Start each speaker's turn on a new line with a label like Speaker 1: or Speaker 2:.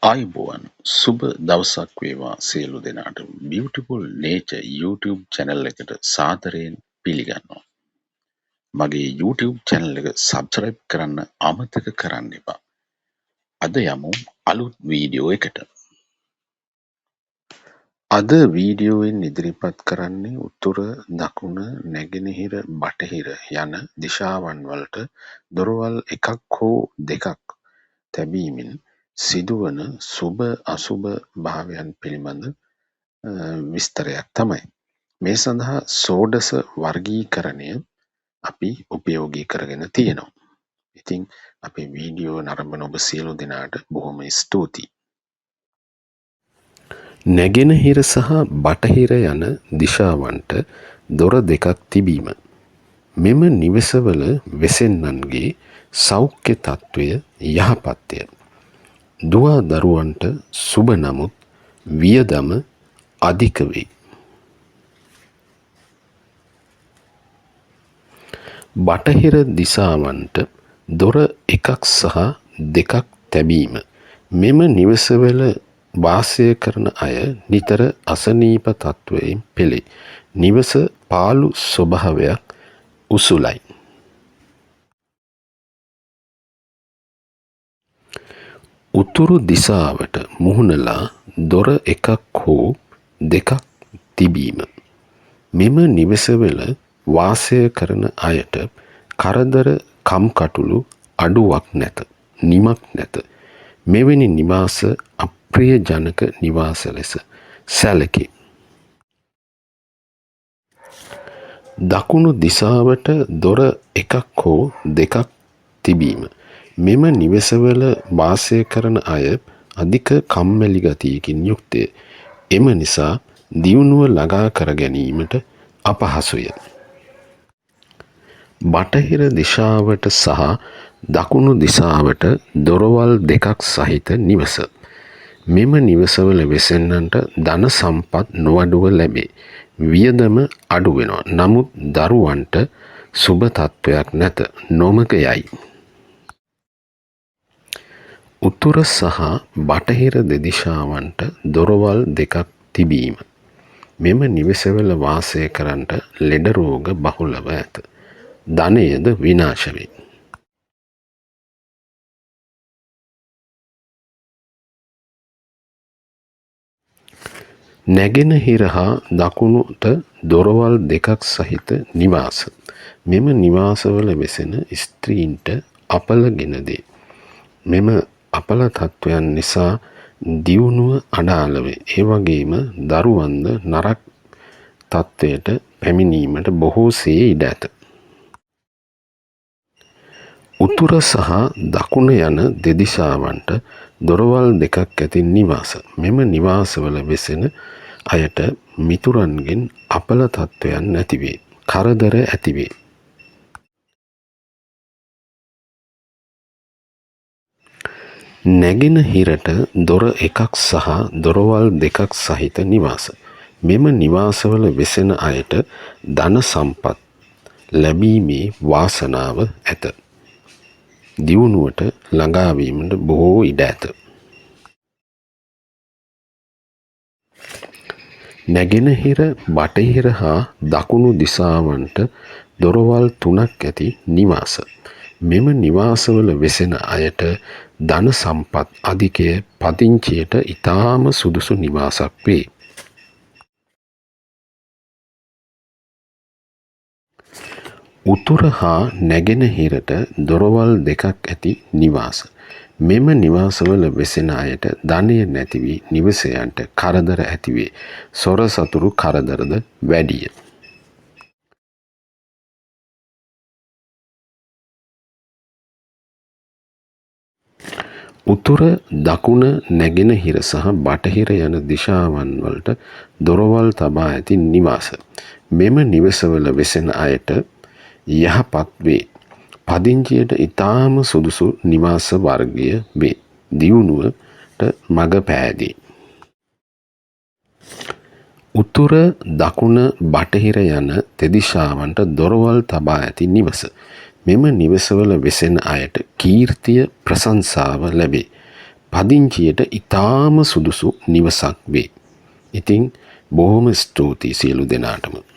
Speaker 1: ආයුබෝවන් සුබ දවසක් වේවා සියලු දෙනාට beautiful nature YouTube channel එකට සාදරයෙන් පිළිගන්නවා. මගේ YouTube channel එක subscribe කරන්න අමතක කරන්න එපා. අද යමු අලුත් වීඩියෝ එකට. අද වීඩියෝවෙන් ඉදිරිපත් කරන්නේ උතුර දකුණ නැගෙනහිර බටහිර යන දිශාවන් වලට දොරවල් එකක් හෝ දෙකක් තැබීමෙන් සිදුවන සුබ අසුබ භාවයන් පිළිබඳ විස්තරයක් තමයි. මේ සඳහා සෝඩස වර්ගීකරණය අපි උපයෝගී කරගෙන තියෙනවා. ඉතින් අපේ වීඩියෝ නරඹන ඔබ සියලු දෙනාට බොහොම ස්තුතියි. නැගෙනහිර සහ බටහිර යන දිශාවන්ට දොර දෙකක් තිබීම. මෙම නිවසවල වෙසෙන්නන්ගේ සෞඛ්‍ය තත්ත්වය යහපත්ය. දුවා දරුවන්ට සුබ නමුත් වියදම අධික වේ. බටහිර දිසාවන්ට දොර එකක් සහ දෙකක් තැබීම. මෙම නිවසවල වාසය කරන අය නිතර අසනීප තත්ත්වයෙන් පෙළේ. නිවස පාළු ස්වභාවයක් උසුලයි. උතුරු දිසාවට මුහුණලා දොර එකක් හෝ දෙකක් තිබීම. මෙම නිවසවල වාසය කරන අයට කරදර කම්කටොළු අඩුවක් නැත. නිමක් නැත. මෙවැනි නිවාස අප්‍රියජනක නිවාස ලෙස සැලකේ. දකුණු දිසාවට දොර එකක් හෝ දෙකක් තිබීම. මෙම නිවසවල වාසය කරන අය අධික කම්මැලි ගතියකින් යුක්තය. එම නිසා දියුණුව ළඟා කර ගැනීමට අපහසුය. බටහිර දිශාවට සහ දකුණු දිසාවට දොරවල් දෙකක් සහිත නිවස. මෙම නිවසවල වෙසෙන්නන්ට ධන සම්පත් නොඅඩුව ලැබේ. වියදම අඩු වෙනවා. නමුත් දරුවන්ට සුබ තත්ත්වයක් නැත. නොමග යයි. උතුර සහ බටහිර දෙදිශාවන්ට දොරවල් දෙකක් තිබීම. මෙම නිවසවල වාසය කරන්නට ලෙඩ රෝග බහුලව ඇත. ධනයද විනාශ වේ. නැගෙනහිර හා දකුණට දොරවල් දෙකක් සහිත නිවාස. මෙම නිවාසවල වෙසෙන ස්ත්‍රීන්ට අපල ගෙන දේ. මෙම අපල තත්ත්වයන් නිසා දියුණුව අඩාල වේ. ඒ වගේම දරුවන්ද නරක තත්ත්වයට පැමිණීමට බොහෝසේ ඉඩ ඇත. උතුර සහ දකුණ යන දෙදිශාවන්ට දොරවල් දෙකක් ඇති නිවාස. මෙම නිවාසවල වෙසෙන අයට මිතුරන්ගෙන් අපල තත්ත්වයන් නැතිවේ. කරදර ඇතිවේ. නැගෙනහිරට දොර එකක් සහ දොරවල් දෙකක් සහිත නිවාස. මෙම නිවාසවල වෙසෙන අයට ධන සම්පත් ලැබීමේ වාසනාව ඇත. දියුණුවට ළඟාවීමට බොහෝ ඉඩ ඇත. නැගෙනහිර බටහිර හා දකුණු දිසාවන්ට දොරවල් තුනක් ඇති නිවාස. මෙම නිවාසවල වෙසෙන අයට ධන සම්පත් අධිකය පදිංචියට ඉතාම සුදුසු නිවාසක් වේ. උතුර හා නැගෙනහිරට දොරවල් දෙකක් ඇති නිවාස. මෙම නිවාසවල වෙසෙන අයට ධනය නැති වී නිවසයන්ට කරදර ඇතිවේ. සොර සතුරු කරදරද වැඩිය. උතුර දකුණ නැගෙනහිර සහ බටහිර යන දිශාවන් වලට දොරවල් තබා ඇති නිවාස. මෙම නිවසවල වෙසෙන අයට යහපත් වේ. පදිංචියට ඉතාම සුදුසු නිවාස වර්ගය වේ. දියුණුවට මඟ පෑදී. උතුර දකුණ බටහිර යන තෙදිශාවන්ට දොරවල් තබා ඇති නිවස. මෙම නිවසවල වෙසෙන අයට කීර්තිය ප්‍රශංසාව ලැබේ. පදිංචියට ඉතාම සුදුසු නිවසක් වේ. ඉතින් බොහොම ස්තුතියි සියලු දෙනාටම.